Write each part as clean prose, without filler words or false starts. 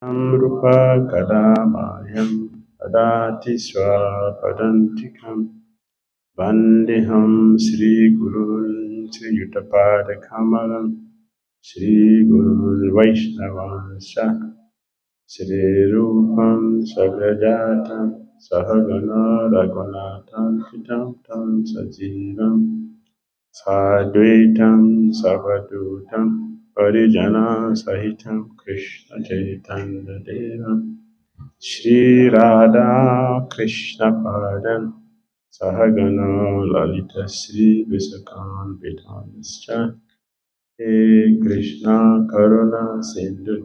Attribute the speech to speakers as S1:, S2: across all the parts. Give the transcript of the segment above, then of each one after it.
S1: Amrupa Kadamayam Adati Swapadantikam Vandeham Sri Gurun Sri Yuttapada Kamalam Sri Gurun Vaishnavansha Sri Rupam Sagrajatam Sahagana Raghunatham Pitam Tam Sajivam Sadvaitam Savadutam Parijana Sahitam Krishna Chaitanya Devam Shri Radha Krishna Padam Sahagana Lalita Sri Visakan Vidhanascha He Krishna Karuna Sindhu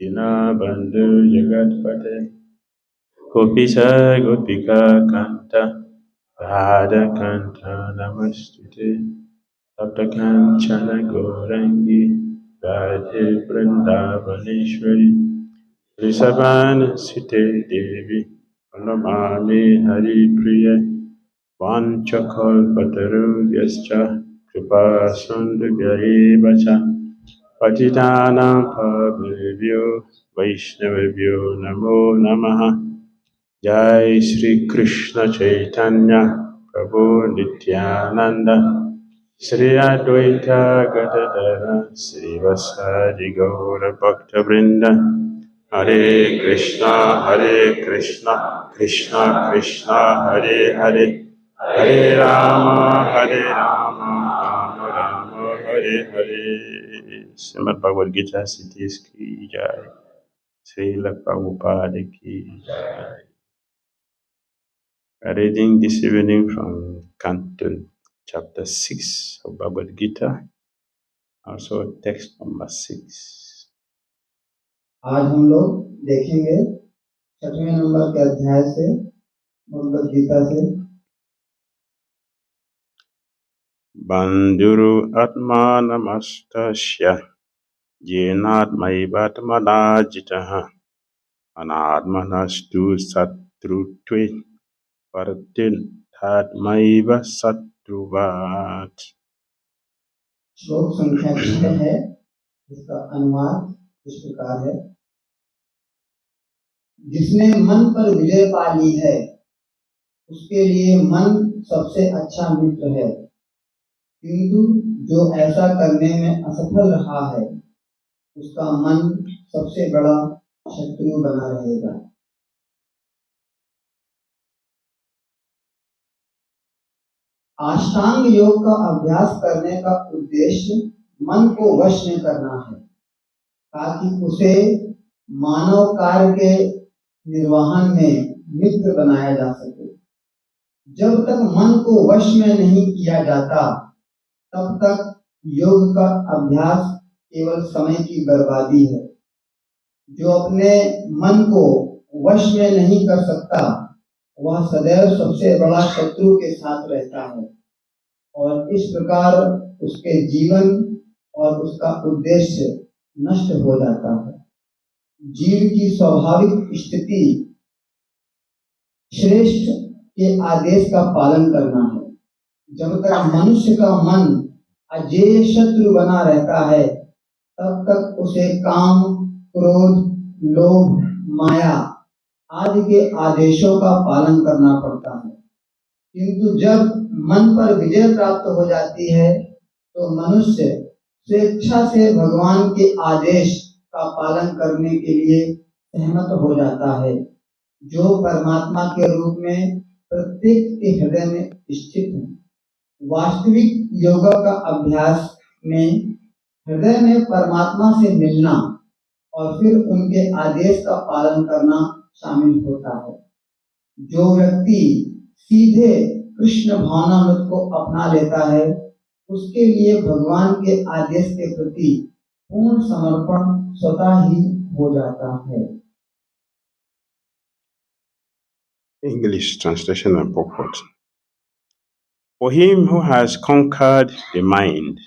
S1: Dinabandhu Jagatpate Gopisa Gopika Kanta Radha Kanta Namastute Tapta Kanchana Gaurangi Radhe Vrindavaneshwari Risabhana Site Devi Pranamami Hari Priya Vanchakalpatarubhyascha Kripa Sundarbhya Patitanam Pavanebhyo Vaishnavabhyo Namo Namaha Jai Shri Krishna Chaitanya Prabhu Nityananda Shri Advaita Gadadara Shri Vasadi Gaura Bhakta Vrinda Hare Krishna Krishna Krishna Hare Hare Hare Rama Rama Rama Hare Hare Srimad Bhagavad Gita Siddhis Ki Jai Srila Prabhupada Ki Jai. We are reading this evening from Canto chapter 6 of Bhagavad Gita, also text number 6.
S2: आज हम लोग देखेंगे 6वें number के अध्याय से भगवद गीता से
S1: Bandhuru atmanamastasya yenatmaivatmanajitaha anatmanastu satrutve vartin tatmaiva satruvat.
S2: श्लोक संख्या 6 है। इसका अनुवाद इस प्रकार है। जिसने मन पर विजय पा ली है उसके लिए मन सबसे अच्छा मित्र है, किंतु जो ऐसा करने में असफल रहा है उसका मन सबसे बड़ा शत्रु बना रहेगा। अष्टांग योग का अभ्यास करने का उद्देश्य मन को वश में करना है, ताकि उसे मानव कार्य के निर्वहन में मित्र बनाया जा सके। जब तक मन को वश में नहीं किया जाता तब तक योग का अभ्यास केवल समय की बर्बादी है। जो अपने मन को वश में नहीं कर सकता वह सदैव सबसे बड़ा शत्रु के साथ रहता है और इस प्रकार उसके जीवन और उसका उद्देश्य नष्ट हो जाता है। जीव की स्वाभाविक स्थिति श्रेष्ठ के आदेश का पालन करना है। जब तक मनुष्य का मन अजेय शत्रु बना रहता है तब तक उसे काम, क्रोध, लोभ, माया आदि के आदेशों का पालन करना पड़ता है। किंतु जब मन पर विजय प्राप्त हो जाती है तो मनुष्य स्वेच्छा से भगवान के आदेश का पालन करने के लिए सहमत हो जाता है, जो परमात्मा के रूप में प्रत्येक के हृदय में स्थित है। वास्तविक योग का अभ्यास में हृदय में परमात्मा से मिलना और फिर उनके आदेश का पालन करना शामिल होता है। जो व्यक्ति सीधे कृष्ण भावनामृत को अपना लेता है उसके लिए भगवान के आदेश के प्रति पूर्ण समर्पण स्वतः ही हो जाता है।
S1: English translation and purport. For him who has conquered the mind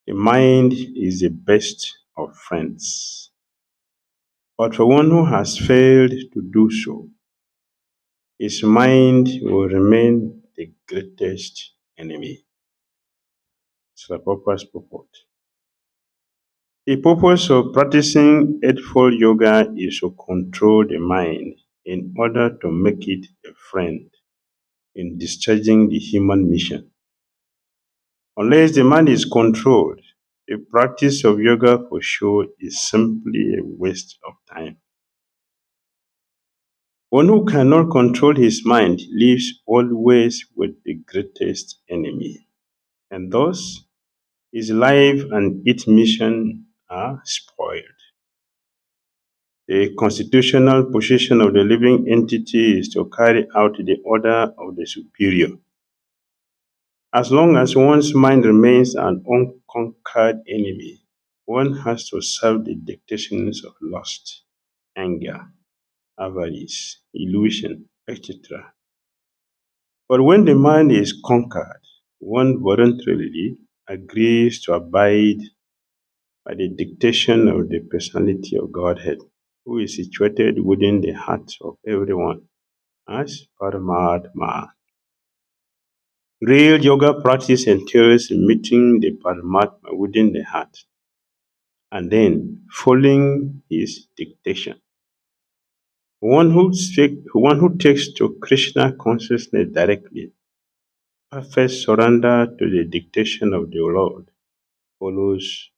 S1: is the best of friends. But for one who has failed to do so, his mind will remain the greatest enemy. So the purpose purport. The purpose of practicing Eightfold Yoga is to control the mind in order to make it a friend in discharging the human mission. Unless the mind is controlled, the practice of yoga for sure is simply a waste of time. One who cannot control his mind lives always with the greatest enemy, and thus his life and its mission are spoiled. The constitutional position of the living entity is to carry out the order of the superior. As long as one's mind remains an unconquered enemy, one has to serve the dictations of lust, anger, avarice, illusion, etc. But when the mind is conquered, one voluntarily agrees to abide by the dictation of the personality of Godhead, who is situated within the heart of everyone as Paramatma. Real yoga practice entails meeting the Paramatma within the heart and then following his dictation. One who takes to Krishna consciousness directly, perfect surrender to the dictation of the Lord, follows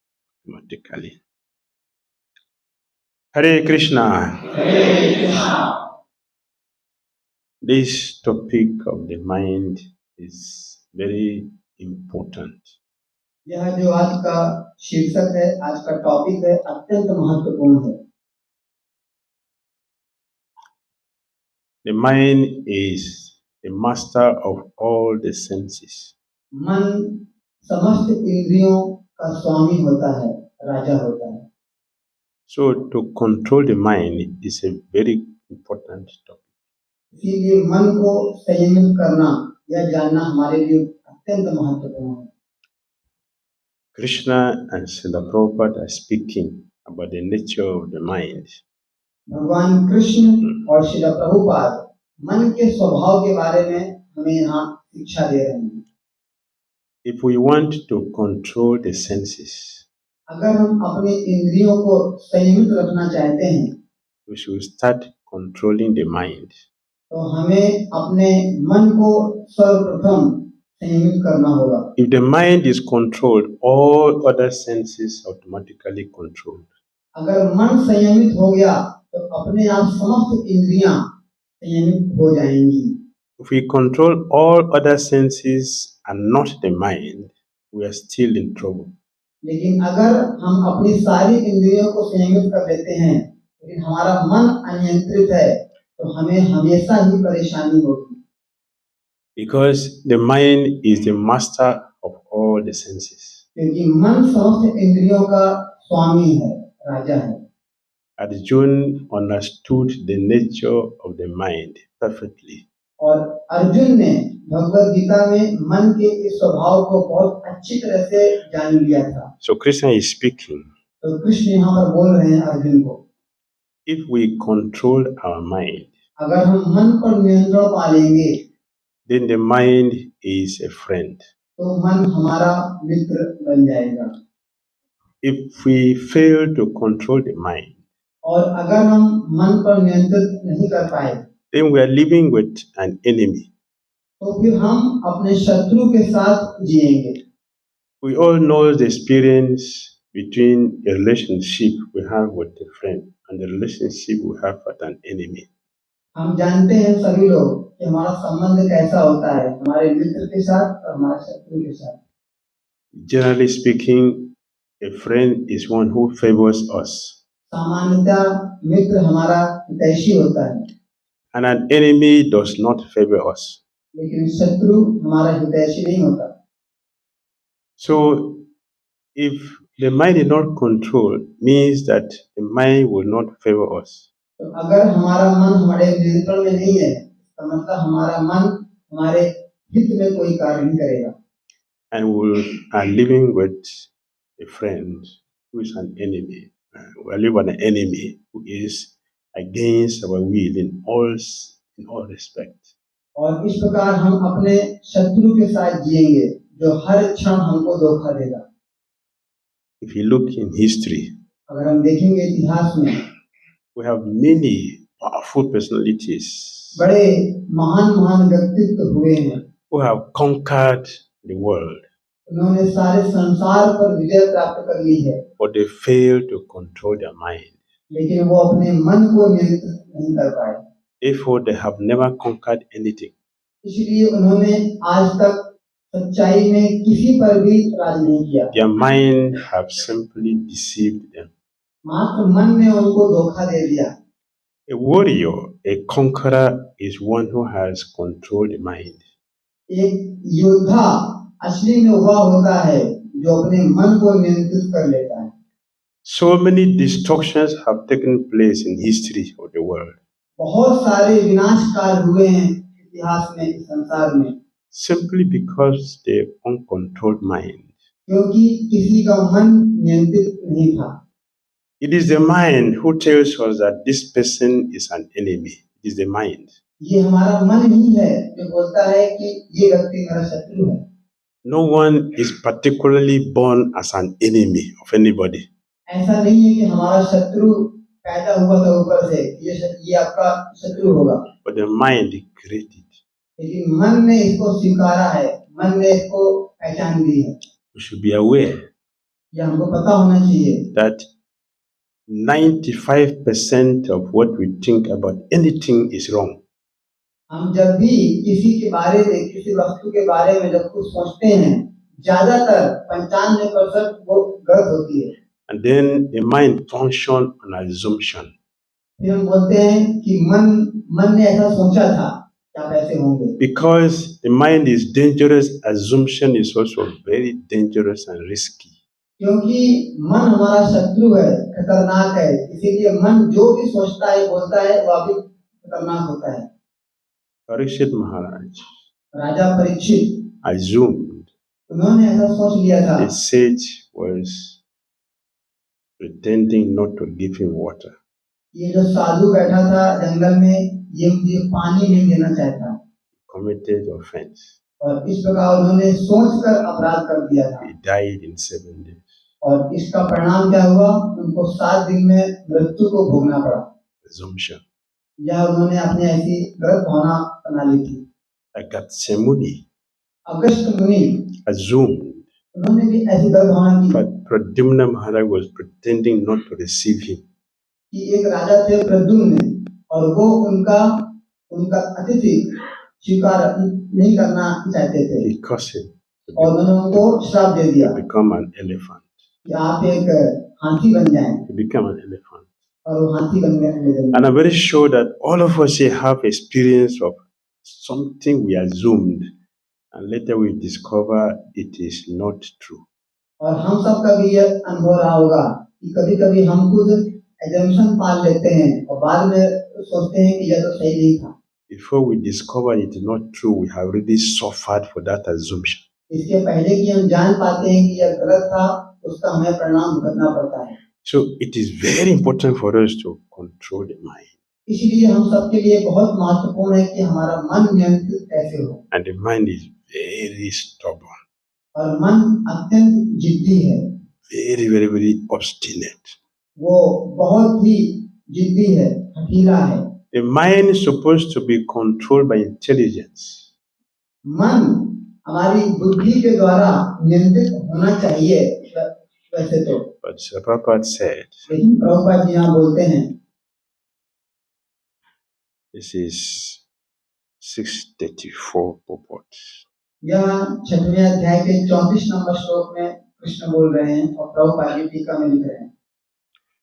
S1: automatically. Hare Krishna.
S2: Hare Krishna.
S1: This topic of the mind is very important.
S2: यह जो आज का शीर्षक है, आज का topic है, अत्यंत महत्वपूर्ण है।
S1: The mind is the master of all the senses.
S2: मन समस्त इंद्रियों का स्वामी होता है, राजा होता है।
S1: So to control the mind is a very important topic.
S2: इसीलिए मन को संयमित करना, यह जानना हमारे लिए अत्यंत महत्वपूर्ण है।
S1: Krishna and Srila Prabhupada are speaking about the nature of the mind.
S2: भगवान कृष्ण और श्रील प्रभुपाद मन के स्वभाव के बारे में हमें यहाँ शिक्षा दे रहे हैं।
S1: If we want to control the senses,
S2: अगर हम अपने इंद्रियों को संयमित रखना चाहते हैं,
S1: we should start controlling the mind.
S2: तो हमें अपने मन को सर्वप्रथम संयमित करना होगा।
S1: If the mind is controlled, all other senses automatically controlled.
S2: अगर मन संयमित हो गया तो अपने आप समस्त इंद्रियां संयमित हो जाएंगी।
S1: If we control all other senses and not the mind, we are still in trouble.
S2: लेकिन अगर हम अपनी सारी इंद्रियों को संयमित कर लेते हैं, लेकिन हमारा मन अनियंत्रित है, तो हमें हमेशा ही परेशानी होगी।
S1: Because the mind is the master of all the senses.
S2: क्योंकि मन समस्त इंद्रियों का स्वामी है, राजा है।
S1: Arjuna understood the nature of the mind perfectly.
S2: और अर्जुन ने भगवद गीता में मन के इस स्वभाव को बहुत अच्छी तरह से जान लिया था।
S1: So Krishna is speaking.
S2: तो कृष्ण यहाँ पर बोल रहे हैं अर्जुन को,
S1: If we control our mind,
S2: अगर हम मन पर नियंत्रण पा लेंगे,
S1: then the mind is a friend.
S2: तो मन हमारा मित्र बन जाएगा।
S1: If we fail to control the mind,
S2: और अगर हम मन पर नियंत्रित नहीं कर पाए,
S1: then we are living with an enemy.
S2: तो फिर हम अपने शत्रु के साथ जिएंगे।
S1: We all know the experience between a relationship we have with a friend and the relationship we have with an enemy.
S2: हम जानते हैं सभी लोग कि हमारा संबंध कैसा होता है हमारे मित्र के साथ और हमारे शत्रु के साथ।
S1: Generally speaking, a friend is one who favors us.
S2: सामान्यतः मित्र हमारा हितैषी होता है,
S1: And an enemy does not favor us.
S2: लेकिन शत्रु हमारा हितैषी नहीं होता।
S1: So, if the mind is not controlled, means that the mind will not favor us.
S2: तो अगर हमारा मन हमारे नियंत्रण में नहीं है, तो मतलब हमारा मन हमारे हित में कोई कार्य नहीं करेगा।
S1: And we are living with a friend who is an enemy. We are living with an enemy who is against our will in all respect.
S2: और इस प्रकार हम अपने शत्रु के साथ जिएंगे जो हर क्षण हमको धोखा देगा।
S1: If you look in history,
S2: अगर हम देखेंगे इतिहास में
S1: we have many powerful personalities
S2: बड़े महान महान व्यक्तित्व हुए हैं,
S1: who have conquered the world,
S2: उन्होंने सारे संसार पर विजय प्राप्त कर ली है,
S1: but they failed to control their mind.
S2: लेकिन वो अपने मन को नियंत्रित नहीं कर पाए।
S1: Therefore, they have never conquered anything.
S2: इसलिए उन्होंने आज तक सच्चाई में किसी पर भी राज नहीं किया।
S1: Their mind have simply deceived them.
S2: मात्र मन ने उनको धोखा दे दिया।
S1: A warrior, a conqueror is one who has controlled the mind.
S2: एक योद्धा असली में वह होता है जो अपने मन को नियंत्रित कर लेता है।
S1: So many destructions have taken place in history of the world.
S2: बहुत सारे विनाशकाल हुए हैं इतिहास में, इस संसार में,
S1: Simply because they uncontrolled mind.
S2: क्योंकि किसी का मन नियंत्रित नहीं था।
S1: It is the mind who tells us that this person is an enemy. It is the mind.
S2: ये हमारा मन ही है जो बोलता है कि ये व्यक्ति मेरा शत्रु है।
S1: No one is particularly born as an enemy of anybody.
S2: ऐसा नहीं है कि हमारा शत्रु पैदा हुआ था ऊपर से, ये आपका शत्रु होगा,
S1: But the mind created.
S2: लेकिन मन ने इसको स्वीकारा है, मन ने इसको पहचान दी है।
S1: We should be aware
S2: ये हमको पता होना चाहिए
S1: that 95% of what we think about anything is wrong.
S2: हम जब भी किसी के बारे में, किसी वस्तु के बारे में जब कुछ सोचते हैं, ज्यादातर 95% वो गलत होती है।
S1: And then the mind functions on assumption.
S2: फिर हम बोलते हैं कि मन ने ऐसा सोचा था, क्या ऐसे होंगे।
S1: Because the mind is dangerous, assumption is also very dangerous and risky.
S2: क्योंकि मन हमारा शत्रु है, खतरनाक है, इसीलिए मन जो भी सोचता है, बोलता है, वह भी खतरनाक होता है।
S1: Parikshit Maharaj
S2: राजा परीक्षित
S1: assumed
S2: उन्होंने ऐसा सोच लिया था।
S1: the sage was pretending not to give him water.
S2: ये जो साधु बैठा था जंगल में, ये पानी नहीं देना चाहता,
S1: Committed offense.
S2: और इस प्रकार उन्होंने सोचकर अपराध कर दिया था।
S1: He died in 7 days.
S2: और इसका परिणाम क्या हुआ? उनको 7 दिन में मृत्यु को भोगना पड़ा।
S1: Assumption.
S2: यह उन्होंने अपनी ऐसी गलत भावना बना ली थी।
S1: Agatsemuni
S2: अगस्त मुनि
S1: assumed
S2: उन्होंने भी ऐसी गलत भावना की
S1: but Pradyumna Maharaj was pretending not to receive him.
S2: कि एक राजा थे प्रद्युम्न, और वो उनका अतिथि स्वीकार नहीं करना चाहते थे,
S1: He caused him
S2: और उन्होंने उनको श्राप दे दिया
S1: to become an elephant.
S2: कि आप एक हाथी बन जाएं,
S1: He became an elephant.
S2: और वो हाथी बन गए।
S1: And I'm very sure that all of us here have experience of something we assumed and later we discover it is not true.
S2: और हम सब का भी यह अनुभव रहा होगा कि कभी कभी हम खुद एजम्पशन पाल लेते हैं और बाद में सोचते हैं कि यह तो सही नहीं था।
S1: Before we discover it is not true, we have already suffered for that assumption.
S2: इसके पहले कि हम जान पाते हैं कि यह गलत था, उसका हमें परिणाम भुगतना पड़ता है।
S1: So it is very important for us to control the mind.
S2: इसलिए हम सबके लिए बहुत महत्वपूर्ण है कि हमारा मन नियंत्रित कैसे हो।
S1: And the mind is very stubborn,
S2: और मन अत्यंत जिद्दी है,
S1: very, very, very obstinate.
S2: वो बहुत ही जिद्दी है, हठीला है।
S1: The mind is supposed to be controlled by intelligence.
S2: मन हमारी बुद्धि के द्वारा नियंत्रित होना चाहिए वैसे तो,
S1: But Prabhupada said,
S2: लेकिन प्रभुपाद जी यहाँ बोलते हैं,
S1: this is 634 purport.
S2: यह 6वें अध्याय के 34 नंबर श्लोक में कृष्ण बोल रहे हैं और प्रभुपाद जी टीका में लिख रहे हैं।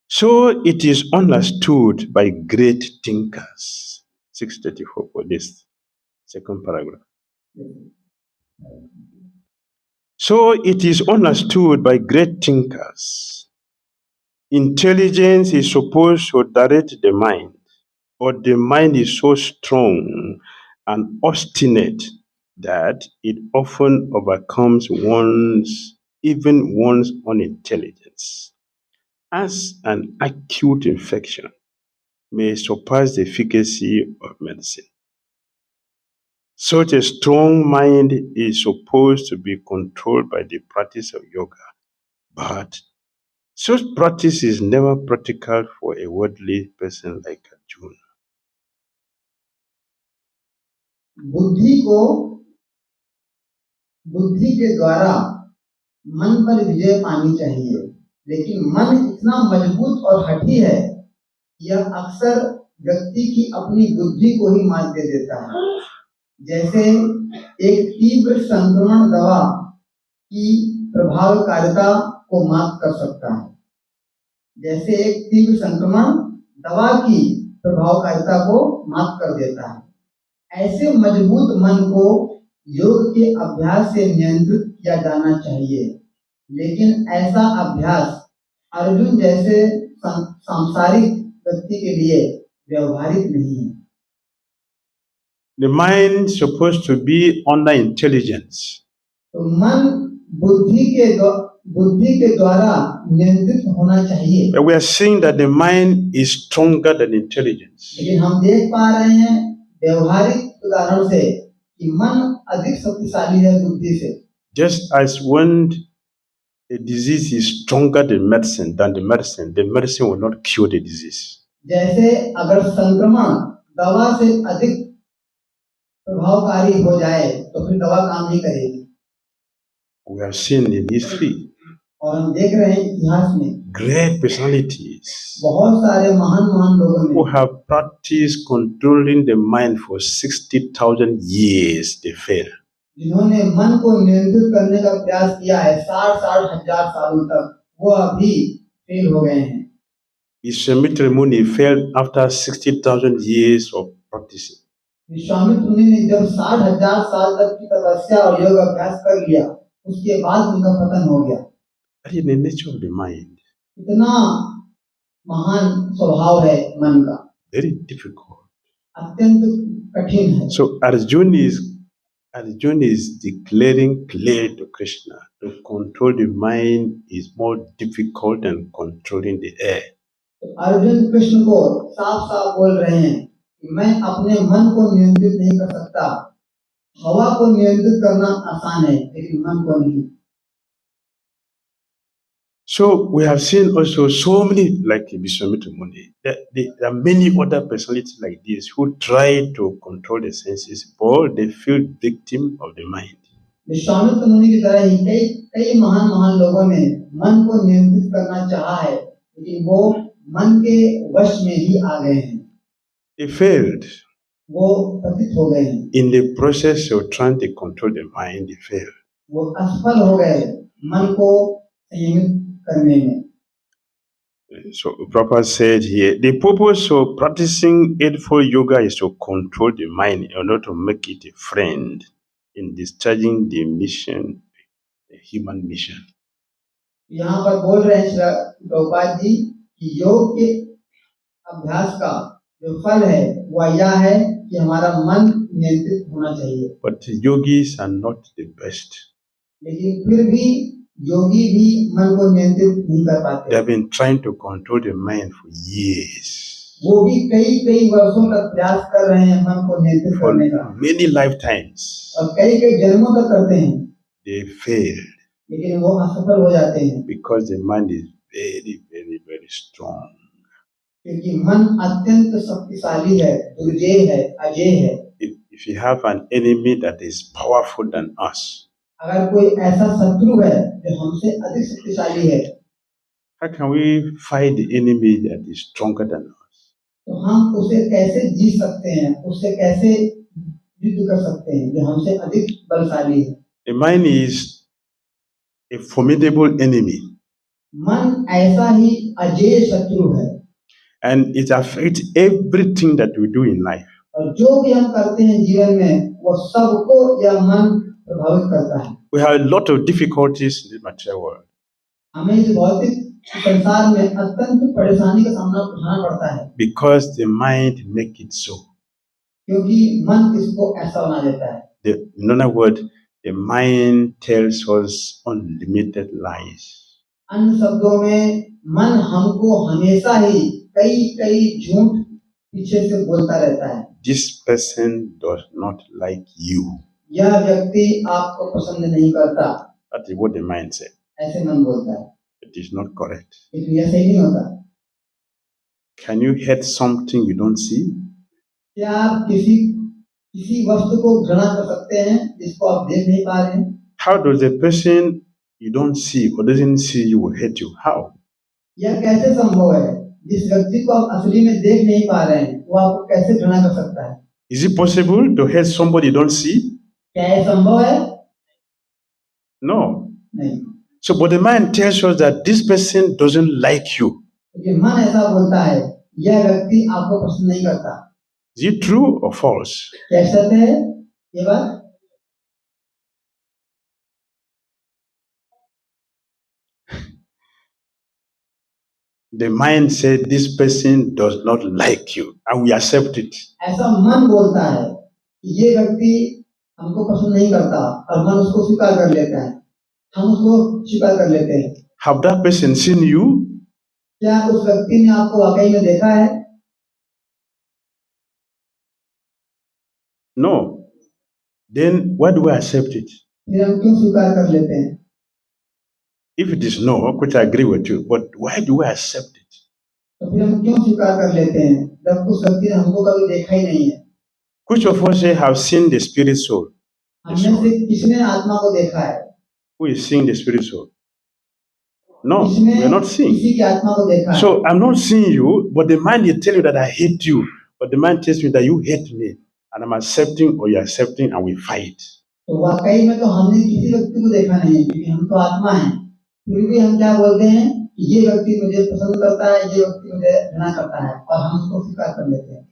S1: So it is understood by great thinkers. 634 for this second paragraph. So it is understood by great thinkers. Intelligence is supposed to direct the mind, but the mind is so strong and obstinate that it often overcomes even one's unintelligence. As an acute infection may surpass the efficacy of medicine. Such a strong mind is supposed to be controlled by the practice of yoga, but Such practice is never practical for a worldly person like Arjuna.
S2: बुद्धि के द्वारा मन पर विजय पानी चाहिए, लेकिन मन इतना मजबूत और हठी है, यह अक्सर व्यक्ति की अपनी बुद्धि को ही मात दे देता है। जैसे एक तीव्र संक्रमण दवा की प्रभावकारिता को मात कर सकता है, जैसे एक तीव्र संक्रमण दवा की प्रभावकारिता को मात कर देता है। ऐसे मजबूत मन को योग के अभ्यास से नियंत्रित किया जाना चाहिए, लेकिन ऐसा अभ्यास अर्जुन जैसे सांसारिक व्यक्ति के लिए व्यवहारिक नहीं है।
S1: The mind is supposed to be under intelligence.
S2: तो मन बुद्धि के द्वारा नियंत्रित होना चाहिए।
S1: But we are seeing that the mind is stronger than intelligence.
S2: लेकिन हम देख पा रहे हैं व्यवहारिक उदाहरण से कि मन अधिक शक्तिशाली है बुद्धि से।
S1: Just as when a disease is stronger than the medicine will not cure the disease.
S2: जैसे अगर संक्रमण दवा से अधिक प्रभावकारी हो जाए तो फिर दवा काम नहीं करेगी।
S1: We have seen in history.
S2: और हम देख रहे हैं इतिहास में
S1: great personalities
S2: बहुत सारे महान लोगों ने
S1: who have practiced controlling the mind for 60,000 years, they fail.
S2: जिन्होंने मन को नियंत्रित करने का प्रयास किया है 60 हजार सालों तक, वो अभी फेल हो गए हैं।
S1: Vishwamitra Muni failed after 60,000 years of practicing.
S2: Vishwamitra मुनि ने जब 60,000 साल तक की तपस्या और योग अभ्यास कर लिया, उसके बाद उनका पतन हो गया।
S1: That is the nature of the mind.
S2: इतना महान स्वभाव है मन का,
S1: Very difficult.
S2: अत्यंत कठिन है।
S1: So Arjuna is declaring clearly to Krishna, to control the mind is more difficult than controlling the air.
S2: तो अर्जुन कृष्ण को साफ साफ बोल रहे हैं कि मैं अपने मन को नियंत्रित नहीं कर सकता, हवा को नियंत्रित करना आसान है लेकिन मन को नहीं।
S1: So we have seen also so many like Vishwamitra Muni. There are many other personalities like this who try to control the senses, but they feel victim of the mind.
S2: Vishwamitra मुनि की तरह ही कई महान लोगों ने मन को नियंत्रित करना चाहा है, लेकिन वो मन के वश में ही आ गए हैं।
S1: They failed.
S2: वो पतित हो गए हैं।
S1: In the process of trying to control the mind, they failed.
S2: वो असफल हो गए मन को संयमित करने में।
S1: So Prabhupada said here, the purpose of practicing Eightfold Yoga is to control the mind in order to make it a friend in discharging the mission, the human mission.
S2: यहाँ पर बोल रहे हैं श्री प्रभुपाद जी कि योग के अभ्यास का जो फल है वह यह है कि हमारा मन नियंत्रित होना चाहिए।
S1: But yogis are not the best.
S2: लेकिन फिर भी योगी भी मन को नियंत्रित नहीं कर पाते।
S1: They have been trying to control the mind for years.
S2: वो भी कई वर्षों तक प्रयास कर रहे हैं मन को नियंत्रित करने का।
S1: Many lifetimes.
S2: और कई जन्मों तक करते हैं।
S1: They fail.
S2: लेकिन वो असफल हो जाते हैं।
S1: Because the mind is very, very, very strong.
S2: क्योंकि मन अत्यंत शक्तिशाली है, दुर्जेय है, अजेय है।
S1: If you have an enemy that is powerful than us,
S2: अगर कोई ऐसा शत्रु है जो हमसे अधिक शक्तिशाली है,
S1: how can we fight the enemy that is stronger than us?
S2: तो हम उसे कैसे जीत सकते हैं, उससे कैसे युद्ध कर सकते हैं जो हमसे अधिक बलशाली है।
S1: The mind is a formidable enemy.
S2: मन ऐसा ही अजेय शत्रु है।
S1: And it affects everything that we do in life.
S2: और जो भी हम करते हैं जीवन में वो सबको यह मन प्रभावित करता है।
S1: We have a lot of difficulties in the material world.
S2: हमें इस भौतिक संसार में अत्यंत परेशानी का सामना उठाना पड़ता है।
S1: Because the mind make it so.
S2: क्योंकि मन इसको ऐसा बना देता है।
S1: In other words, the mind tells us unlimited lies.
S2: अन्य शब्दों में मन हमको हमेशा ही कई झूठ पीछे से बोलता रहता है।
S1: This person does not like you.
S2: यह व्यक्ति आपको पसंद नहीं करता।
S1: That is what the mind said.
S2: ऐसे मन बोलता है।
S1: It is not correct.
S2: लेकिन यह सही नहीं होता।
S1: Can you hate something you don't see?
S2: क्या आप किसी वस्तु को घृणा कर सकते हैं जिसको आप देख नहीं पा रहे हैं?
S1: How does the person you don't see or doesn't see you will hate you? How?
S2: यह कैसे संभव है? जिस व्यक्ति को आप असली में देख नहीं पा रहे हैं वो आपको कैसे घृणा कर सकता है?
S1: Is it possible to hate somebody you don't see?
S2: क्या यह संभव है?
S1: No.
S2: नहीं।
S1: So, but the mind tells us that this person doesn't like you.
S2: क्योंकि मन ऐसा बोलता है यह व्यक्ति आपको पसंद नहीं करता।
S1: Is it true or false?
S2: क्या सत्य है ये बात?
S1: The mind said this person does not like you and we accept it.
S2: ऐसा मन बोलता है कि ये व्यक्ति हमको पसंद नहीं करता और मन उसको स्वीकार कर लेता है, हम उसको स्वीकार कर लेते हैं।
S1: Have that person seen you?
S2: क्या उस व्यक्ति ने आपको वाकई में देखा है?
S1: No. Then why do I accept it?
S2: फिर हम क्यों स्वीकार कर लेते हैं?
S1: If it is no, which I agree with you, but why do I accept it?
S2: तो फिर हम क्यों स्वीकार कर लेते हैं जब उस व्यक्ति ने हमको कभी देखा ही नहीं है?
S1: Which of us here have seen the spirit soul?
S2: हमने से किसने आत्मा को देखा है?
S1: Who is seeing the spirit soul? No,
S2: किसने
S1: we are not seeing.
S2: किसी की आत्मा को देखा है?
S1: So I'm not seeing you, but the mind will tell you that I hate you, but the mind tells me that you hate me, and I'm accepting or you're accepting, and we fight.
S2: तो वाकई में तो हमने किसी व्यक्ति को देखा नहीं है क्योंकि हम तो आत्मा हैं, फिर भी हम क्या बोलते हैं कि ये व्यक्ति मुझे पसंद करता है, ये व्यक्ति मुझे घृणा करता है और हम उसको स्वीकार कर लेते हैं।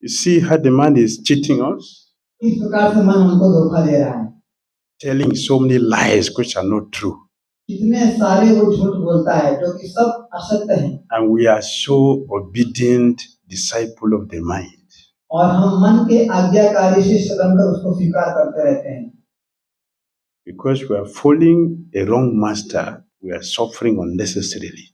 S1: You see how the mind is cheating us?
S2: इस प्रकार से मन हमको धोखा दे रहा है,
S1: telling so many lies which are not true.
S2: कितने सारे वो झूठ बोलता है जो कि सब असत्य हैं।
S1: And we are so obedient disciple of the mind.
S2: और हम मन के आज्ञाकारी शिष्य बनकर उसको स्वीकार करते रहते हैं।
S1: Because we are following a wrong master, we are suffering unnecessarily.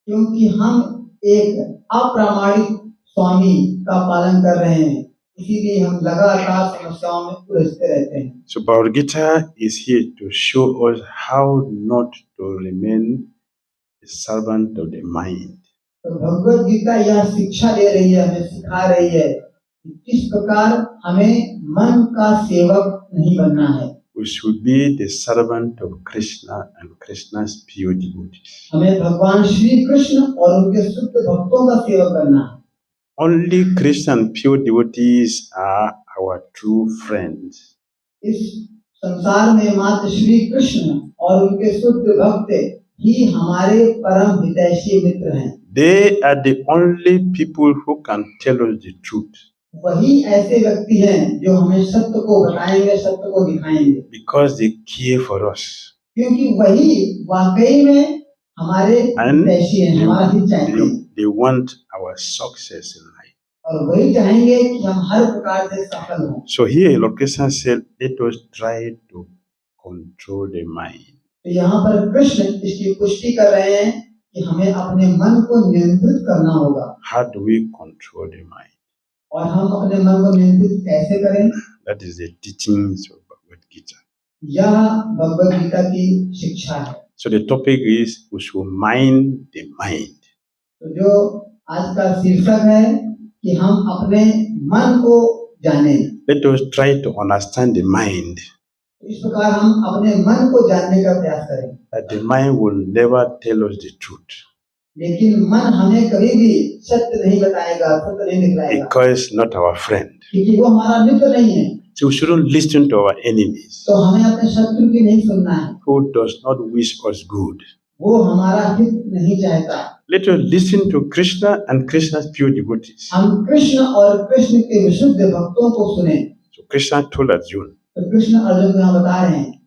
S2: क्योंकि हम एक अप्रामाणिक स्वामी का पालन कर रहे हैं, इसीलिए हम लगातार समस्याओं में उलझते रहते हैं।
S1: So Bhagavad Gita is here to show us how not to remain a servant of the mind.
S2: तो भगवद गीता यह शिक्षा दे रही है, हमें सिखा रही है कि किस प्रकार हमें मन का सेवक नहीं बनना है।
S1: We should be the servant of Krishna and Krishna's pure devotees.
S2: हमें भगवान श्री कृष्ण और उनके शुद्ध भक्तों का सेवक करना है।
S1: Only Krishna and pure devotees are our true friends.
S2: इस संसार में मात्र श्री कृष्ण और उनके शुद्ध भक्त ही हमारे परम हितैषी मित्र हैं।
S1: They are the only people who can tell us the truth.
S2: वही ऐसे व्यक्ति हैं जो हमें सत्य को बताएंगे, सत्य को दिखाएंगे।
S1: Because they care for us.
S2: क्योंकि वही वाकई में हमारे हितैषी हैं, हमारा हित चाहते हैं।
S1: They want our success in life.
S2: और वही चाहेंगे कि हम हर प्रकार से सफल हों।
S1: So here Lord Krishna said, let us try to control the mind.
S2: तो यहाँ पर कृष्ण इसकी पुष्टि कर रहे हैं कि हमें अपने मन को नियंत्रित करना होगा।
S1: How do we control the mind?
S2: और हम अपने मन को नियंत्रित कैसे करें?
S1: That is the teachings of Bhagavad Gita.
S2: यह भगवद गीता की शिक्षा है।
S1: So the topic is we should mind the mind.
S2: तो जो आज का शीर्षक है कि हम अपने मन को जाने।
S1: Let us try to understand the mind.
S2: इस प्रकार हम अपने मन को जानने का प्रयास करें।
S1: That the mind will never tell us the truth.
S2: लेकिन मन हमें कभी भी सत्य नहीं बताएगा, सत्य नहीं दिखलाएगा।
S1: Because not our friend.
S2: क्योंकि वो हमारा मित्र नहीं है।
S1: So we shouldn't listen to our enemies.
S2: तो हमें अपने शत्रु की नहीं सुनना है।
S1: Who does not wish us good.
S2: वो हमारा हित नहीं चाहता।
S1: Let us listen to Krishna and Krishna's pure devotees.
S2: हम कृष्ण और कृष्ण के विशुद्ध भक्तों को सुने।
S1: So Krishna told Arjuna.
S2: तो कृष्ण अर्जुन को यहाँ बता रहे हैं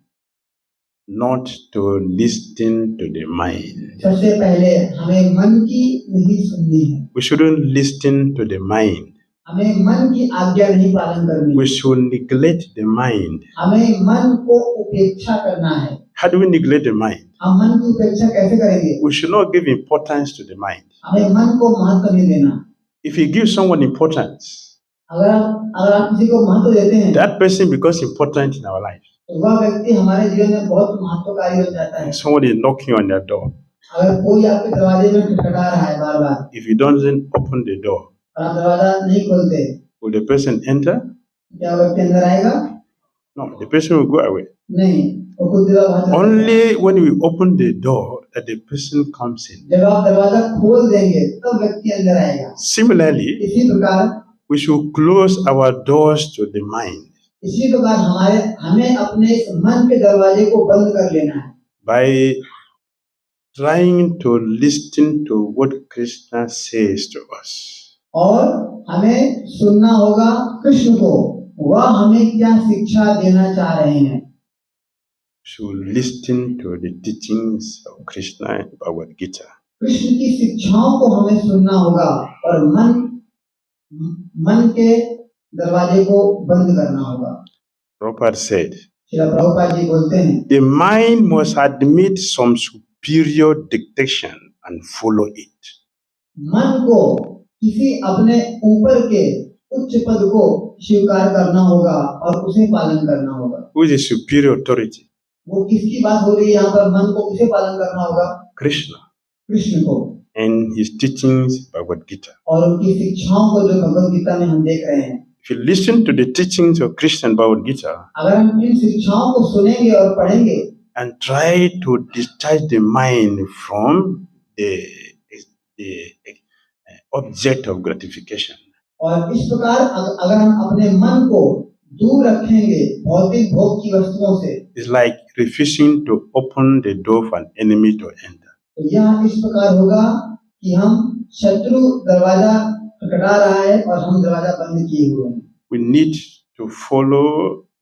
S1: not to listen to the mind.
S2: सबसे पहले हमें मन की नहीं सुननी है।
S1: We shouldn't listen to the mind.
S2: हमें मन की आज्ञा नहीं पालन करनी।
S1: We should neglect the mind.
S2: हमें मन को उपेक्षा करना है।
S1: How do we neglect the mind?
S2: हम मन की उपेक्षा कैसे करेंगे?
S1: We should not give importance to the mind.
S2: हमें मन को महत्व नहीं देना।
S1: If you give someone importance,
S2: अगर आप किसी को महत्व देते हैं,
S1: that person becomes important in our life.
S2: तो वह व्यक्ति हमारे जीवन में बहुत महत्वकारी बन जाता है।
S1: Somebody is knocking on your door.
S2: अगर कोई आपके दरवाजे में खटखटा रहा है बार बार
S1: if you don't then open the door,
S2: और आप दरवाजा नहीं खोलते,
S1: will the person enter?
S2: क्या व्यक्ति अंदर आएगा?
S1: No, the person will go away.
S2: नहीं, वो खुद दरवाजा भाग जाएगा।
S1: Only when we open the door that the person comes in.
S2: जब आप दरवाजा खोल देंगे तब व्यक्ति अंदर आएगा।
S1: Similarly,
S2: इसी प्रकार
S1: we should close our doors to the mind
S2: इसी प्रकार हमें अपने इस मन के दरवाजे को बंद कर लेना है
S1: by trying to listen to what Krishna says to us.
S2: और हमें सुनना होगा कृष्ण को, वह हमें क्या शिक्षा देना चाह रहे हैं।
S1: Should listen to the teachings of Krishna in Bhagavad Gita.
S2: Krishna की शिक्षाओं को हमें सुनना होगा और मन के दरवाजे को बंद करना होगा।
S1: Prabhupada said,
S2: श्रील प्रभुपाद जी बोलते हैं,
S1: the mind must admit some superior dictation and follow it.
S2: मन को किसी अपने ऊपर के उच्च पद को स्वीकार करना होगा और उसे पालन करना होगा।
S1: Who is the superior authority?
S2: वो किसकी बात हो रही है यहाँ पर? मन को किसे पालन करना होगा?
S1: Krishna.
S2: कृष्ण को
S1: And his teachings, Bhagavad Gita.
S2: और उनकी शिक्षाओं को जो भगवद गीता में हम देख रहे हैं।
S1: If you listen to the teachings of Krishna and Bhagavad Gita
S2: अगर हम इन शिक्षाओं को सुनेंगे और पढ़ेंगे
S1: and try to discharge the mind from the object of gratification,
S2: और इस प्रकार अगर हम अपने मन को दूर रखेंगे भौतिक भोग की वस्तुओं से,
S1: it's like refusing to open the door for an enemy to enter.
S2: तो यह इस प्रकार होगा कि हम शत्रु दरवाजा खटखटा रहा है और हम दरवाजा बंद किए हुए हैं।
S1: We need to follow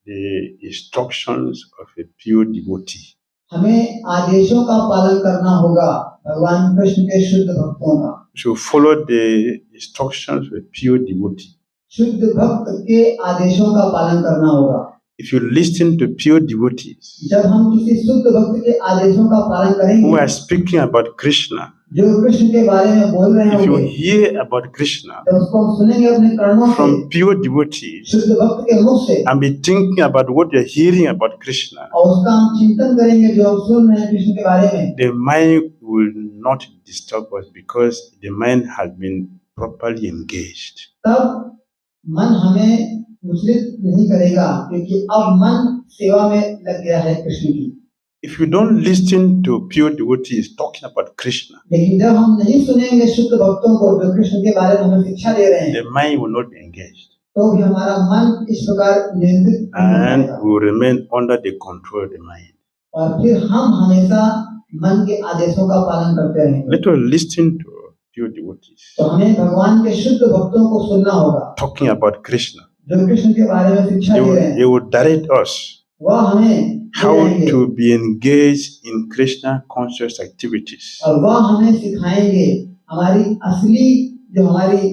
S1: the instructions of a pure devotee.
S2: हमें आदेशों का पालन करना होगा भगवान कृष्ण के शुद्ध भक्तों का।
S1: We should follow the instructions of a pure devotee.
S2: शुद्ध भक्त के आदेशों का पालन करना होगा।
S1: If you listen to pure devotees
S2: जब हम किसी शुद्ध भक्त के आदेशों का पालन करेंगे,
S1: who are speaking about Krishna,
S2: जो कृष्ण के बारे में बोल रहे
S1: if you
S2: होंगे,
S1: hear about Krishna
S2: जब उसको हम सुनेंगे अपने कर्णों से,
S1: from pure devotees
S2: शुद्ध भक्त के मुख से,
S1: and be thinking about what you're hearing about Krishna,
S2: और उसका हम चिंतन करेंगे जो हम सुन रहे हैं कृष्ण के बारे में,
S1: the mind will not disturb us because the mind has been properly engaged.
S2: तब मन हमें विचलित नहीं करेगा क्योंकि अब मन सेवा में लग गया है कृष्ण की।
S1: If you don't listen to pure devotees talking about Krishna,
S2: लेकिन जब हम नहीं सुनेंगे शुद्ध भक्तों को जो कृष्ण के बारे में हमें शिक्षा दे रहे हैं,
S1: the mind will not be engaged
S2: तो भी हमारा मन इस प्रकार नियंत्रित नहीं
S1: and
S2: रहेगा
S1: will remain under the control of the mind.
S2: और फिर हम हमेशा मन के आदेशों का पालन करते रहेंगे।
S1: Let us listen to pure devotees
S2: तो हमें भगवान के शुद्ध भक्तों को सुनना होगा
S1: talking about Krishna.
S2: जो कृष्ण के बारे में शिक्षा दे रहे
S1: They
S2: हैं।
S1: will direct us
S2: वह हमें
S1: how
S2: बताएंगे
S1: to be engaged in Krishna conscious activities.
S2: और वह हमें सिखाएंगे हमारी असली जो हमारी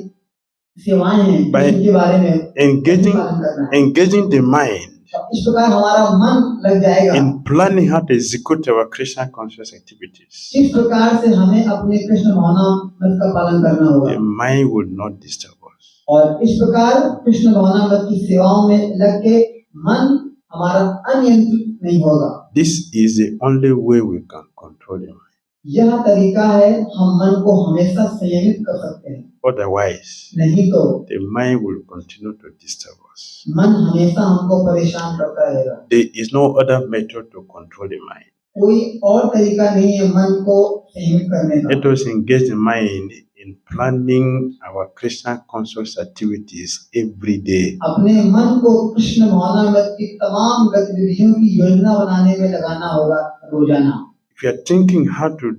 S2: सेवाएं हैं
S1: By
S2: कृष्ण के बारे में
S1: Engaging,
S2: पालन करना है।
S1: engaging the mind
S2: तो इस प्रकार हमारा मन लग जाएगा।
S1: in planning how to execute our Krishna conscious activities.
S2: इस प्रकार से हमें अपने कृष्ण भावनामृत का पालन करना होगा
S1: The mind will not disturb us.
S2: और इस प्रकार कृष्ण भावनामृत की सेवाओं में लग के मन हमारा अनियंत्रित नहीं होगा।
S1: This is the only way we can control the mind.
S2: यह तरीका है हम मन को हमेशा संयमित कर सकते हैं,
S1: Otherwise,
S2: नहीं तो
S1: the mind will continue to disturb us.
S2: मन हमेशा हमको परेशान करता रहेगा।
S1: There is no other method to control the mind.
S2: कोई और तरीका नहीं है मन को संयमित करने का।
S1: Let us engage the mind in planning our Krishna conscious activities every day.
S2: अपने मन को कृष्ण भावनामृत की तमाम गतिविधियों की योजना बनाने में लगाना होगा रोजाना।
S1: If you are thinking how to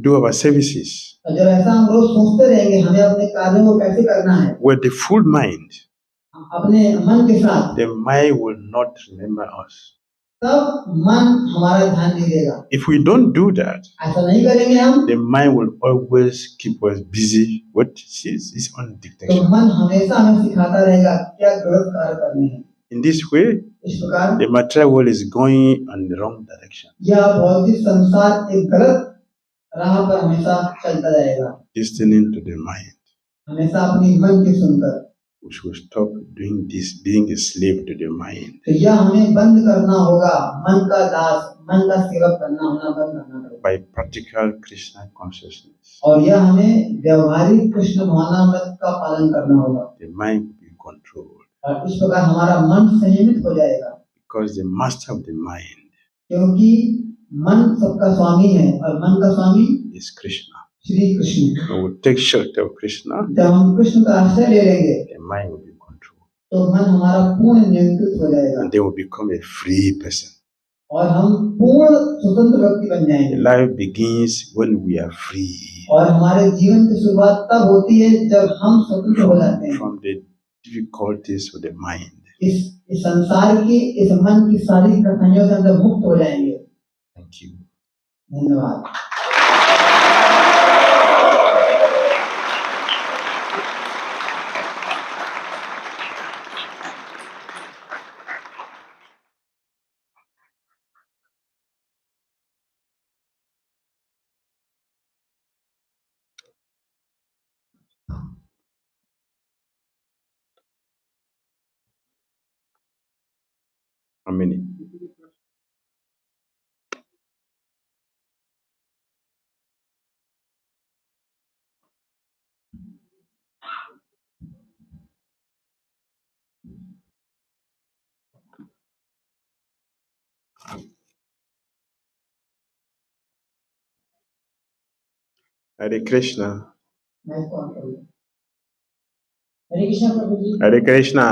S1: do our services
S2: और जब ऐसा हम रोज सोचते रहेंगे हमें अपने कार्यों को कैसे करना है
S1: with the full mind,
S2: अपने मन के साथ,
S1: the mind will not remember us.
S2: तब मन हमारा ध्यान नहीं देगा।
S1: If we don't do that,
S2: ऐसा नहीं करेंगे हम,
S1: the mind will always keep us busy with its own
S2: तो
S1: dictation.
S2: मन हमेशा हमें सिखाता रहेगा क्या गलत कार्य करने हैं।
S1: In this way,
S2: इस प्रकार
S1: the material world is going in the wrong direction.
S2: यह भौतिक संसार एक गलत राह पर हमेशा चलता जाएगा।
S1: Listening to the mind.
S2: हमेशा अपनी मन की सुनकर
S1: we should stop doing this, being a slave to the mind.
S2: तो यह हमें बंद करना होगा, मन का दास, मन का सेवक बनना होना बंद करना पड़ेगा।
S1: By practical Krishna consciousness,
S2: और यह हमें व्यवहारिक कृष्ण भावनामृत का पालन करना होगा।
S1: the mind will be controlled.
S2: और इस प्रकार हमारा मन संयमित हो जाएगा।
S1: Because the master of the mind
S2: क्योंकि मन सबका स्वामी है और मन का स्वामी
S1: is Krishna.
S2: Shri Krishna.
S1: When we take shelter of Krishna,
S2: जब हम कृष्ण का आश्रय ले लेंगे
S1: the mind will be controlled.
S2: तो मन हमारा पूर्ण नियंत्रित हो जाएगा
S1: And they will become a free person.
S2: और हम पूर्ण स्वतंत्र व्यक्ति बन जाएंगे।
S1: Life begins when we are free
S2: और हमारे जीवन की शुरुआत तब होती है जब हम स्वतंत्र हो जाते हैं
S1: from the difficulties of the mind.
S2: इस संसार की, इस मन की सारी कठिनाइयों से हम जब मुक्त हो जाएंगे।
S1: Thank you.
S2: धन्यवाद।
S1: How many? Hare Krishna.
S2: मैं कौन करूँ?
S3: हरे कृष्णा प्रभु जी।
S1: Hare Krishna.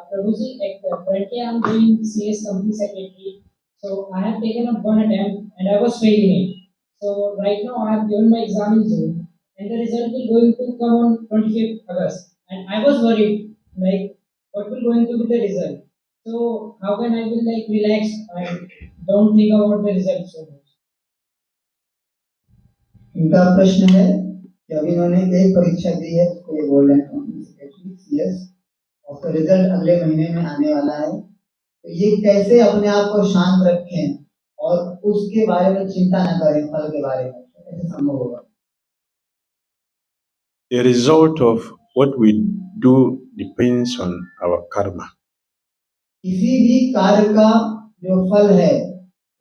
S3: Prabhu ji, currently I am doing CS company secretary. So I have taken up one attempt and I was failing it. So right now I have given my exam in June and the result will going to come on 25th August. And I was worried, like what will going to be the result? So how can I will like relax and don't think about the result so much?
S2: इनका प्रश्न है कि अभी इन्होंने एक परीक्षा दी है, उसको ये बोल रहे हैं कंपनी सेक्रेटरी सीएस, और उसका रिजल्ट अगले महीने में आने वाला है। तो ये कैसे अपने आप को शांत रखें और उसके बारे में चिंता न करें, फल के बारे में, कैसे संभव होगा?
S1: The result of what we do depends on our karma.
S2: किसी भी कार्य का जो फल है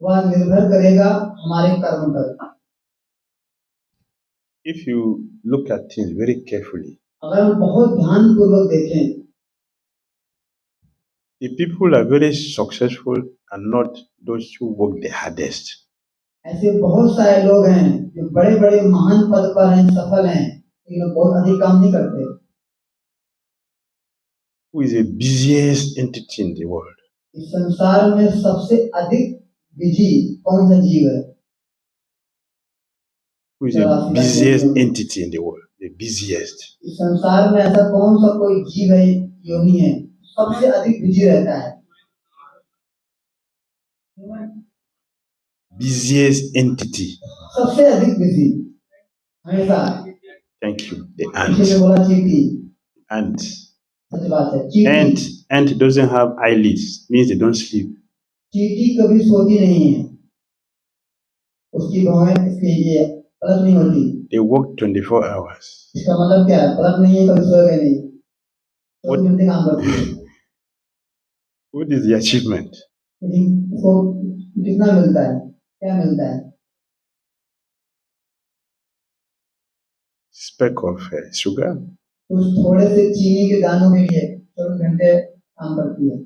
S2: वह निर्भर करेगा हमारे कर्म पर।
S1: If you look at things very carefully,
S2: अगर हम बहुत ध्यानपूर्वक देखें,
S1: the people are very successful and not those who work the hardest.
S2: ऐसे बहुत सारे लोग हैं जो बड़े बड़े महान पद पर हैं, सफल हैं, लेकिन बहुत अधिक काम नहीं करते।
S1: Who is the busiest entity in the world?
S2: इस संसार में सबसे अधिक बिजी कौन सा जीव है?
S1: Who is the busiest entity in the world? The busiest.
S2: इस संसार में ऐसा कौन सा कोई जीव है, योनि है, सबसे अधिक बिजी रहता है?
S1: Busiest entity.
S2: सबसे अधिक बिजी हमेशा।
S1: Thank you. The
S2: किसी ने
S1: ant.
S2: बोला चींटी,
S1: Ant.
S2: सच बात है, चींटी।
S1: Ant doesn't have eyelids. Means they don't sleep.
S2: चींटी कभी सोती नहीं है, उसकी भौहें इसके लिए पलक नहीं होती।
S1: They work 24 hours.
S2: इसका मतलब क्या है? पलक नहीं है, कभी सोएगा नहीं, 24 घंटे काम करती है।
S1: What is the achievement?
S2: लेकिन उसको कितना मिलता है, क्या मिलता है?
S1: Speck of sugar.
S2: उस थोड़े से चीनी के दानों के लिए 24 घंटे काम करती है।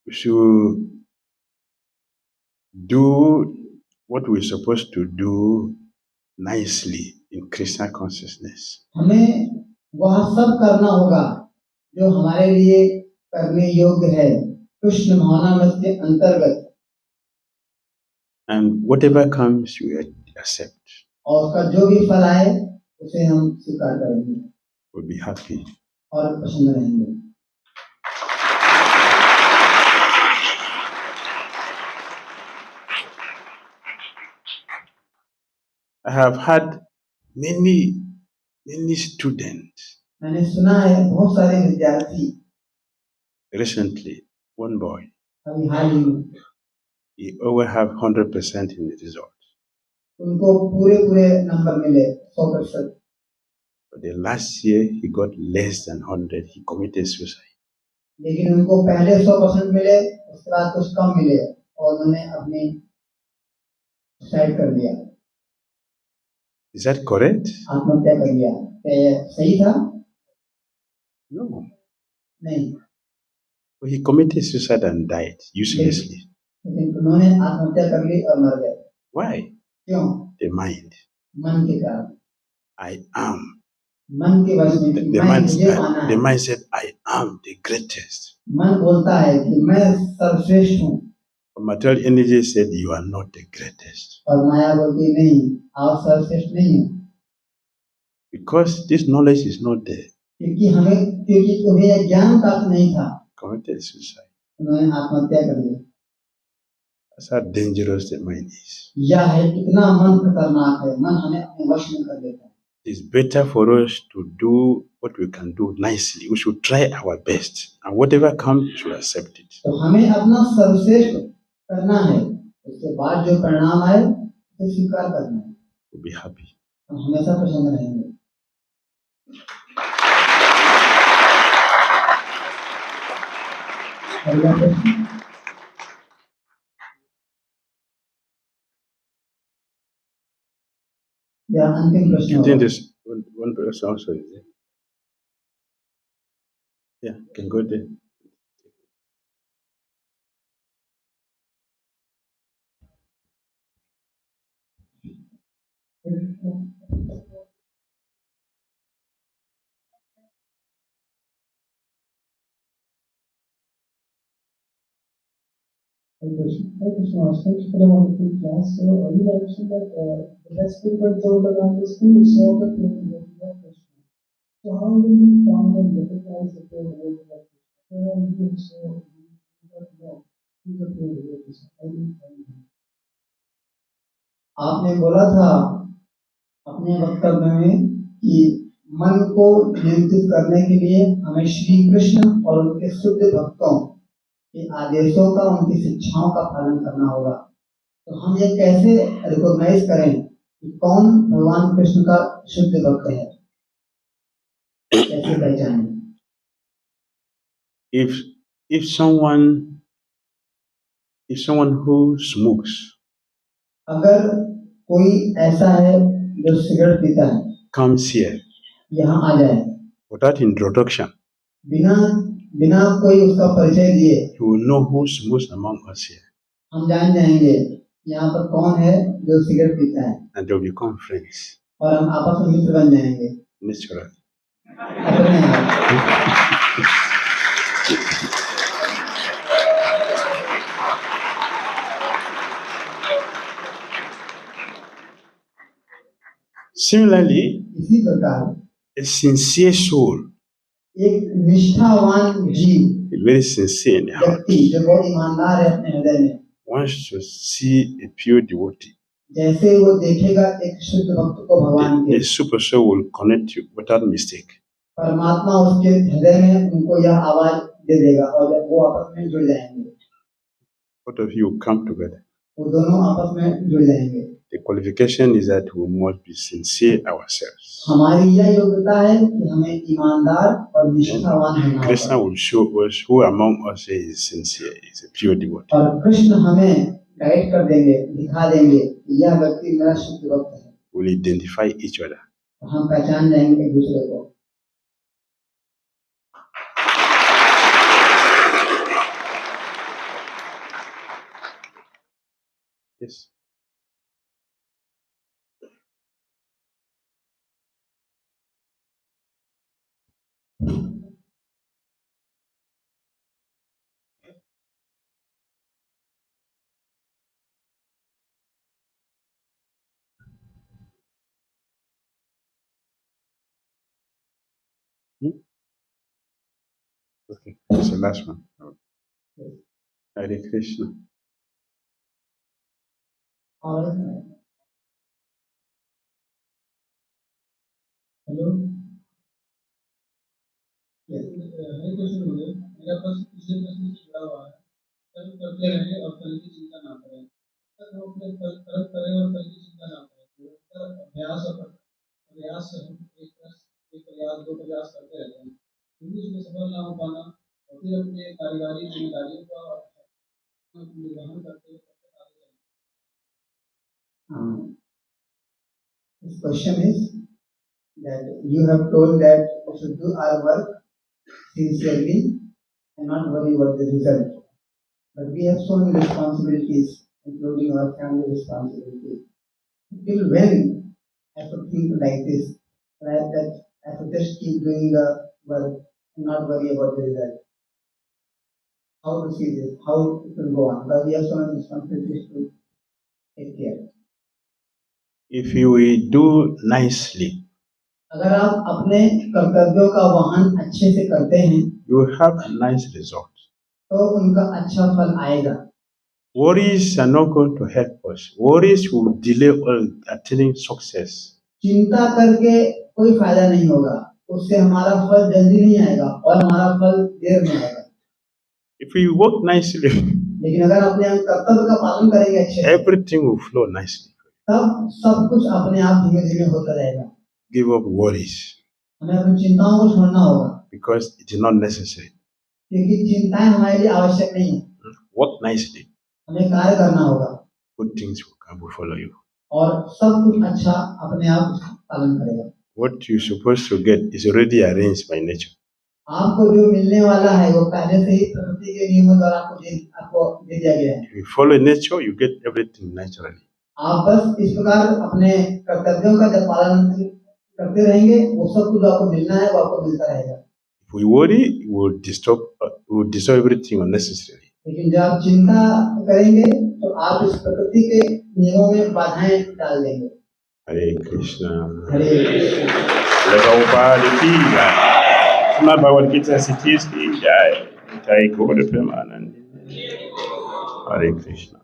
S1: We should do what we're supposed to do nicely in Krishna consciousness.
S2: हमें वह सब करना होगा जो हमारे लिए करने योग्य है कृष्ण भावनामृत के अंतर्गत।
S1: And whatever comes, we accept.
S2: और उसका जो भी फल आए उसे हम स्वीकार करेंगे।
S1: We'll be happy.
S2: और प्रसन्न रहेंगे।
S1: I have had many students.
S2: मैंने सुना है बहुत सारे विद्यार्थी,
S1: Recently, one boy,
S2: अभी हाल ही में,
S1: he always have 100% in the result.
S2: उनको पूरे नंबर मिले 100%।
S1: But the last year he got less than 100. He committed suicide.
S2: लेकिन उनको पहले 100% मिले, उसके बाद कुछ कम मिले और उन्होंने अपनी सुसाइड कर लिया,
S1: Is that correct?
S2: आत्महत्या कर लिया। क्या ये सही था?
S1: No.
S2: नहीं,
S1: He committed suicide and died uselessly.
S2: लेकिन उन्होंने आत्महत्या कर ली और मर गए।
S1: Why?
S2: क्यों?
S1: The mind.
S2: मन के कारण।
S1: I am.
S2: मन के वश में कि मैं मुझे पाना
S1: The
S2: है।
S1: mind said, I am the greatest.
S2: मन बोलता है कि मैं सर्वश्रेष्ठ हूँ,
S1: But material energy said, you are not the greatest.
S2: और माया बोलती नहीं, आप सर्वश्रेष्ठ नहीं हो।
S1: Because this knowledge is not there.
S2: क्योंकि तुम्हें यह ज्ञान प्राप्त नहीं था,
S1: Committed suicide.
S2: उन्होंने आत्महत्या कर ली।
S1: That's how dangerous the mind is.
S2: यह है कितना मन खतरनाक है, मन हमें अपने वश में कर लेता है।
S1: It's better for us to do what we can do nicely. We should try our best, and whatever comes, we should accept it.
S2: तो हमें अपना सर्वश्रेष्ठ करना है, उसके बाद जो परिणाम आए उसे स्वीकार करना है।
S1: We'll be happy.
S2: हम हमेशा प्रसन्न रहेंगे। अगला प्रश्न। या अंतिम प्रश्न
S1: I
S2: होगा।
S1: think there's one person also is there. Yeah, can go there.
S3: Hare Krishna, thank you for the wonderful class. So, you mentioned that the best people told around the school saw the pure devotee of Krishna. So, how will you found and recognize the pure devotee of Krishna? Where are you so you do not know who the pure devotee is? How do you find him?
S2: आपने बोला था अपने वक्तव्य में कि मन को नियंत्रित करने के लिए हमें श्री कृष्ण और उनके शुद्ध भक्तों के आदेशों का, उनकी शिक्षाओं का पालन करना होगा। तो हम ये कैसे रिकॉग्नाइज करें कि कौन भगवान कृष्ण का शुद्ध भक्त है, कैसे पहचानें?
S1: If someone who smokes
S2: अगर कोई ऐसा है जो सिगरेट पीता है,
S1: comes here
S2: यहाँ आ जाए
S1: without introduction,
S2: बिना बिना कोई उसका परिचय दिए,
S1: you will know who smokes among us here,
S2: हम जान जाएंगे यहाँ पर कौन है जो सिगरेट पीता है,
S1: and they will become friends
S2: और हम आपस में मित्र बन जाएंगे
S1: naturally.
S2: अपने आप।
S1: Similarly,
S2: इसी प्रकार
S1: a sincere soul,
S2: एक निष्ठावान जीव,
S1: very sincere in the heart,
S2: व्यक्ति जो बहुत ईमानदार है अपने हृदय में,
S1: wants to see a pure devotee.
S2: जैसे वो देखेगा एक शुद्ध भक्त को भगवान के,
S1: The super soul will connect you without mistake.
S2: परमात्मा उसके हृदय में उनको यह आवाज दे देगा और वो आपस में जुड़ जाएंगे,
S1: Both of you will come together.
S2: वो दोनों आपस में जुड़ जाएंगे।
S1: The qualification is that we must be sincere ourselves.
S2: हमारी यह योग्यता है कि हमें ईमानदार और निष्ठावान होना
S1: Krishna
S2: होगा,
S1: will show us who among us is sincere, is a pure devotee.
S2: और कृष्ण हमें गाइड कर देंगे, दिखा देंगे कि यह व्यक्ति मेरा शुद्ध भक्त है।
S1: We'll identify each other.
S2: हम पहचान जाएंगे एक दूसरे को।
S1: Yes. Hmm? Okay, that's the last one. Hare Krishna.
S2: और हेलो,
S3: हरे कृष्ण बोले, मेरा प्रश्न पिछले प्रश्न से जुड़ा हुआ है। कर्म करते रहें और फल की चिंता ना करें। तब हम अपने कर्म करें और फल की चिंता ना करें। निरंतर अभ्यास और प्रयास से हम एक
S2: एक प्रयास दो प्रयास करते रहते हैं फिर भी उसमें सफल ना हो पाना और फिर अपने पारिवारिक जिम्मेदारियों का निर्वहन करते This question is that you have told that we should do our work sincerely and not worry about the result. But we have so many responsibilities, including our family responsibilities. Till when I could think like this, right? That I could just keep doing the work and not worry about the result. How to see this? How it will go on? Because we have so many responsibilities to take care.
S1: If you will do nicely,
S2: अगर आप अपने कर्तव्यों का वहन अच्छे से करते हैं
S1: you will have nice results.
S2: तो उनका अच्छा फल आएगा.
S1: Worries are not going to help us. Worries will delay attaining success.
S2: चिंता करके कोई फायदा नहीं होगा, उससे हमारा फल जल्दी नहीं आएगा और हमारा फल देर में आएगा.
S1: If we work nicely,
S2: लेकिन अगर अपने हम कर्तव्य का पालन करेंगे अच्छे से,
S1: everything will flow nicely.
S2: तब सब कुछ अपने आप धीमे धीमे होता रहेगा.
S1: Give up worries
S2: हमें अपनी चिंताओं को छोड़ना होगा
S1: because it is not necessary.
S2: क्योंकि चिंताएं हमारे लिए आवश्यक नहीं है.
S1: Work nicely.
S2: हमें कार्य करना होगा
S1: Good things will come will follow you.
S2: और सब कुछ अच्छा अपने आप पालन करेगा.
S1: What you're supposed to get is already arranged by nature.
S2: आपको जो मिलने वाला है वो पहले से ही प्रकृति के नियमों द्वारा आपको दे दिया गया है.
S1: If you follow nature, you get everything naturally.
S2: आप बस इस प्रकार अपने कर्तव्यों का जब पालन करते रहेंगे वो सब कुछ आपको मिलना है वो आपको मिलता रहेगा.
S1: If we worry, we will destroy everything unnecessarily.
S2: लेकिन जब आप चिंता करेंगे तो आप इस प्रकृति के नियमों में बाधाएं डाल देंगे.
S1: Hare Krishna.
S2: हरे Krishna.
S1: Prabhupada ki jai. Srimad Bhagavad Gita Siddhis ki jai. Jai Gaura Premanand. Hare Krishna.